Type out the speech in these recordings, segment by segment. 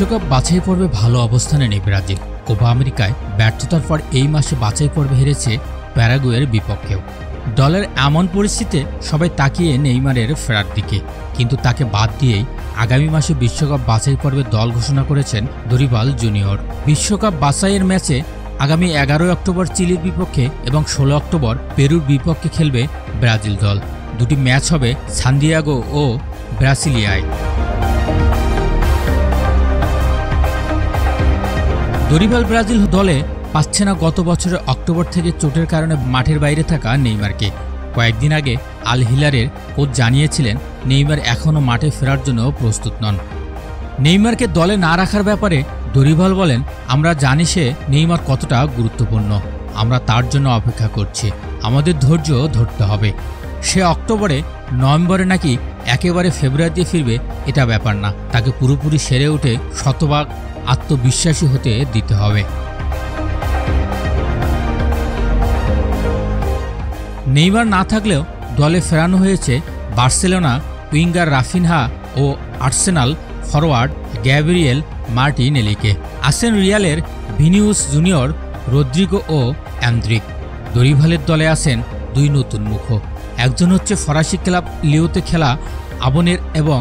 বিশ্বকাপ বাছাই পর্বে ভালো অবস্থানে নেই ব্রাজিল। কোপা আমেরিকায় ব্যর্থতার পর এই মাসে বাছাই পর্বে হেরেছে প্যারাগুয়ের বিপক্ষেও। দলের এমন পরিস্থিতিতে সবাই তাকিয়ে নেইমারের ফেরার দিকে, কিন্তু তাকে বাদ দিয়েই আগামী মাসে বিশ্বকাপ বাছাই পর্বে দল ঘোষণা করেছেন দরিবাল জুনিয়র। বিশ্বকাপ বাছাইয়ের ম্যাচে আগামী 11 অক্টোবর চিলির বিপক্ষে এবং 16 অক্টোবর পেরুর বিপক্ষে খেলবে ব্রাজিল দল। দুটি ম্যাচ হবে সান্তিয়াগো ও ব্রাসিলিয়ায়। দরিবাল ব্রাজিল দলে পাচ্ছে না গত বছরের অক্টোবর থেকে চোটের কারণে মাঠের বাইরে থাকা নেইমারকে। কয়েকদিন আগে আল হিলালের কোচ জানিয়েছিলেন নেইমার এখনও মাঠে ফেরার জন্য প্রস্তুত নন। নেইমারকে দলে না রাখার ব্যাপারে দরিবাল বলেন, আমরা জানি সে নেইমার কতটা গুরুত্বপূর্ণ। আমরা তার জন্য অপেক্ষা করছি। আমাদের ধৈর্য ধরতে হবে। সে অক্টোবরে নভেম্বরে নাকি একেবারে ফেব্রুয়ারিতে ফিরবে এটা ব্যাপার না। তাকে পুরোপুরি সেরে উঠে শতভাগ আত্মবিশ্বাসী হতে দিতে হবে। নেইমার না থাকলেও দলে ফেরানো হয়েছে বার্সেলোনা উইঙ্গার রাফিনহা ও আর্সেনাল ফরওয়ার্ড গ্যাব্রিয়েল মার্টিনেলিকে। আছেন রিয়ালের ভিনিউস জুনিয়র, রদ্রিগো ও অ্যান্দ্রিক। দরিবালের দলে আছেন দুই নতুন মুখ। একজন হচ্ছে ফরাসি ক্লাব লিওতে খেলা আবনের এবং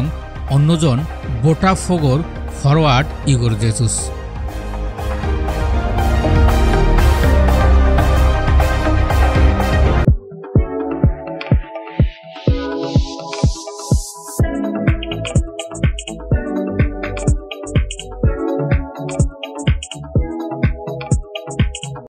অন্যজন বোটাফোগোর ফরওয়ার্ড ইগোর জেসুস।